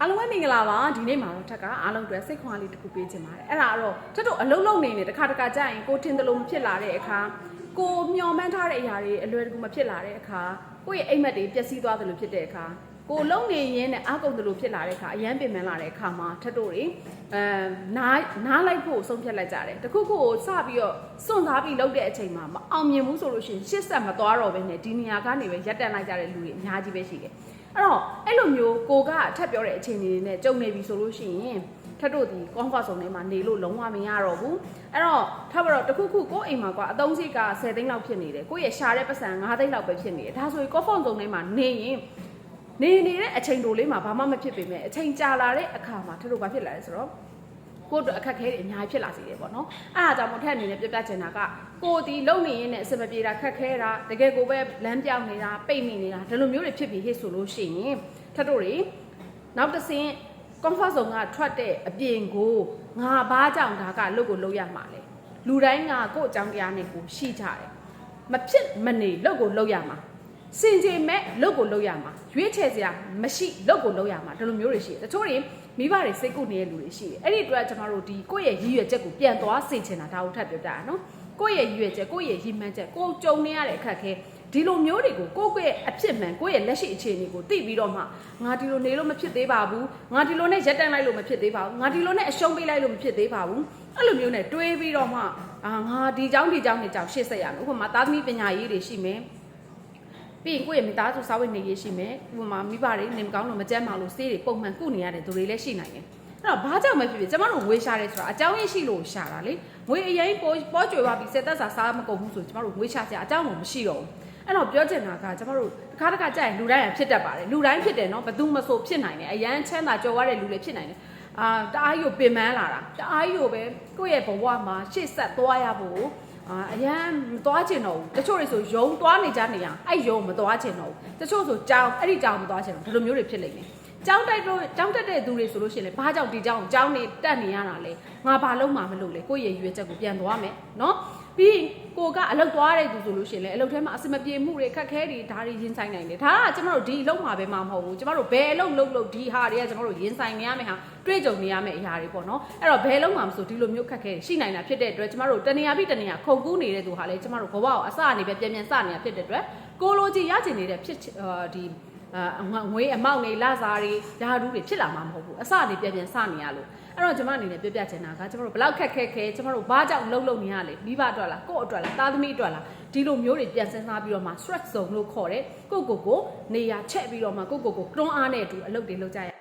အားလုံးပဲမင်္ဂလာပါဒီနေ့မှာတော့ထက်ကအားလုံးအတွက်စိတ်ခွန်အားလေးတစ်ခုပေးခြင်းပါတယ်အဲ့ဒါကတော့ထက်တော့အလုံးလုံးနေနေတစ်ခါကြာရင်ကိုထင်တယ်လို့မဖြစ်လာတဲ့အခါကိုမျှော်မှန်းထားတဲ့အရာတွေအလွယ်တကူမဖြစ်လာတဲ့အခါကိုယ့်ရဲ့အိမ်မက်တွေပျက်စီးသွားတယ်လို့ဖြစ်တဲ့အခါကိုလုံးနေရင်းနဲ့အားကုန်တယ်လို့ဖြစ်လာတဲ့အခါအရန်ပင်ပန်းလာတဲ့အခါမှာထက်တို့တွေနားလိုက်ဖို့ဆုံးဖြတ်လိုက်ကြတယ်တခုခုကိုစပြီးတော့စွန့်စားပြီးလုပ်တဲ့အချိန်မှာမအောင်မြင်ဘူးဆိုလို့ရှိရင်ရှစ်ဆက်မသွားတော့ဘဲနဲ့ဒီနေရာကနေပဲရပ်တန့်လိုက်ကြတဲ့လူတွေအများကြီးပဲရှိတယ်အဲ့တော့အဲ့လိုမျိုးကိုကထပ်ပြောတဲ့အခြေအနေတွေနဲ့ကြုံနေပြီဆိုလို့ရှိရင်ထပ်တို့ဒီ comfort zone ထဲမှာနေလို့လုံးဝမရတော့ဘူးအဲ့တော့ထပ်ပြီးတော့တခုခုကိုယ့်အိမ်မှာကွာအသုံးစိတ်က10သိန်းလောက်ဖြစ်နေတယ်ကိုယ့်ရဲ့ရှာတဲ့ပတ်စံ9သိန်းလောက်ပဲဖြစ်နေတယ်ဒါဆိုရင် comfort zone ထဲမှာနေရင်နေနေတဲ့အချိန်တိုလေးမှာဘာမှမဖြစ်ပေမဲ့အချိန်ကြာလာတဲ့အခါမှာထပ်တို့ဘာဖြစ်လာလဲဆိုတော့ကိုယ့်အတွက်အခက်ခဲတွေအများကြီးဖြစ်လာစေတယ်ပေါ့နော်အဲ့ဒါကြောင့်မို့ထက်အနေနဲ့ပြပြချင်တာကကိုဒီလုံနေရင်းနဲ့အစမပြေတာခက်ခဲတာတကယ်ကိုပဲလမ်းပြောင်းနေတာပိတ်မိနေတာဒီလိုမျိုးတွေဖြစ်ပြီးဟစ်ဆိုလို့ရှိရင်ထက်တို့တွေနောက်တစ်ဆင့် comfort zone ကထွက်တဲ့အပြင်ကိုငါဘာကြောင့်ဒါကလုတ်ကိုလုတ်ရမှာလဲလူတိုင်းကကိုယ့်အကြောင်းတရားနဲ့ကိုရှိကြတယ်မဖြစ်မနေလုတ်ကိုလုတ်ရမှာစင်ကြေမဲ့လုတ်ကိုလုတ်ရမှာရွေးချယ်စရာမရှိလုတ်ကိုလုတ်ရမှာဒီလိုမျိုးတွေရှိတယ်တချို့တွေမိဘတွေစိတ်ကူနေတဲ့လူတွေရှိတယ်အဲ့ဒီအတွက်ကျွန်တော်တို့ဒီကိုယ့်ရဲ့ရည်ရွယ်ချက်ကိုပြန်သွားစေချင်တာဒါကိုထပ်ပြောပြတာနော်ကိုယ့်ရဲ့ရည်ရွယ်ချက်ကိုယ့်ရဲ့ရည်မှန်းချက်ကိုကြုံနေရတဲ့အခက်ခဲဒီလိုမျိုးတွေကိုကိုယ့်ရဲ့အဖြစ်မှန်ကိုယ့်ရဲ့လက်ရှိအခြေအနေကိုသိပြီးတော့မှငါဒီလိုနေလို့မဖြစ်သေးပါဘူးငါဒီလိုနဲ့ရက်တန့်လိုက်လို့မဖြစ်သေးပါဘူးငါဒီလိုနဲ့အရှုံးပေးလိုက်လို့မဖြစ်သေးပါဘူးအဲ့လိုမျိုးနဲ့တွေးပြီးတော့မှငါဒီကြောင်းနဲ့ကြောင်းရှေ့ဆက်ရမယ်ဥပမာသားသမီးပညာရေးတွေရှိမယ်ပြီးရင်ကိုယ့်ရဲ့မိသားစုစာဝတ်နေရေးရှိမယ်ဥပမာမိဘတွေနေမကောင်းလို့မကြမ်းမာလို့ဆေးတွေပုံမှန်ကုနေရတဲ့သူတွေလည်းရှိနိုင်တယ်အဲ့တော့ဘာကြောင့်မဖြစ်ဖြစ်ကျမတို့ငွေရှာတယ်ဆိုတာအကြောင်းရင်းရှိလို့ရှာတာလေငွေအရင်ပေါ်ကျွေသွားပြီးစက်သက်စာစားမကုန်ဘူးဆိုကျမတို့ငွေရှာစရာအကြောင်းမရှိတော့ဘူးအဲ့တော့ပြောချင်တာကကျမတို့တစ်ခါကြာရင်လူတိုင်းဖြစ်တတ်ပါတယ်လူတိုင်းဖြစ်တယ်နော်ဘယ်သူမှဆိုဖြစ်နိုင်တယ်အရန်ချမ်းသာကြော်ရတဲ့လူလည်းဖြစ်နိုင်တယ်တအားကြီးကိုပင်ပန်းလာတာတအားကြီးကိုပဲကိုယ့်ရဲ့ဘဝမှာရှေ့ဆက်သွားရဖို့အရန်မသွားချင်တော့ဘူးတချို့တွေဆိုယုံသွားနေကြနေရအဲ့ယုံမသွားချင်တော့ဘူးတချို့ဆိုကြောင်းအဲ့ဒီကြောင်းမသွားချင်တော့ဒီလိုမျိုးတွေဖြစ်လိမ့်မယ်ကြောင်းတက်တဲ့သူတွေဆိုလို့ရှိရင်လည်းဘာကြောင့်ဒီကြောင်းနေတက်နေရတာလဲငါဘာလုံးမှမလုပ်လေကိုယ့်ရဲ့ရွေးချက်ကိုပြန်သွားမယ်နော်ပြီးကိုကအလုပ်သွားတဲ့သူဆိုလို့ရှိရင်လည်းအလုပ်ထဲမှာအစမပြေမှုတွေခက်ခဲတွေဒါတွေရင်ဆိုင်နိုင်တယ်ဒါကကျမတို့ဒီအလုပ်မှာပဲမဟုတ်ဘူးကျမတို့ဘယ်အလုပ်လုပ်ဒီဟာတွေကကျမတို့ရင်ဆိုင်နေရမယ့်ဟာတွေ့ကြုံနေရမယ့်အရာတွေပေါ့နော်အဲ့တော့ဘယ်လုံးမှာမဆိုဒီလိုမျိုးခက်ခဲရှိနိုင်တာဖြစ်တဲ့အတွက်ကျမတို့တနေရာပြီးတနေရာခုန်ကူးနေတဲ့သူဟာလည်းကျမတို့ဘဝကိုအစအနေပဲပြန်စနေတာဖြစ်တဲ့အတွက်ကိုလိုကြီးရကျင်နေတဲ့ဖြစ်ဒီငွေအမောက်တွေလစာတွေဓာတ်တွေဖြစ်လာမှာမဟုတ်ဘူးအစအနေပြန်စနေရလို့အဲ့တော့ကျမအနေနဲ့ပြောပြချင်တာကကျမတို့ဘလောက်ခက်ခဲကျမတို့ဘာကြောင့်လှုပ်နေရလဲမိဘအတွက်လားကိုယ့်အတွက်လားသားသမီးအတွက်လားဒီလိုမျိုးတွေပြန်စဉ်းစားပြီးတော့မှ stress zone လို့ခေါ်တယ်ကိုနေရာချက်ပြီးတော့မှကိုတွန်းအားနဲ့အတူအလုပ်တွေလုပ်ကြရ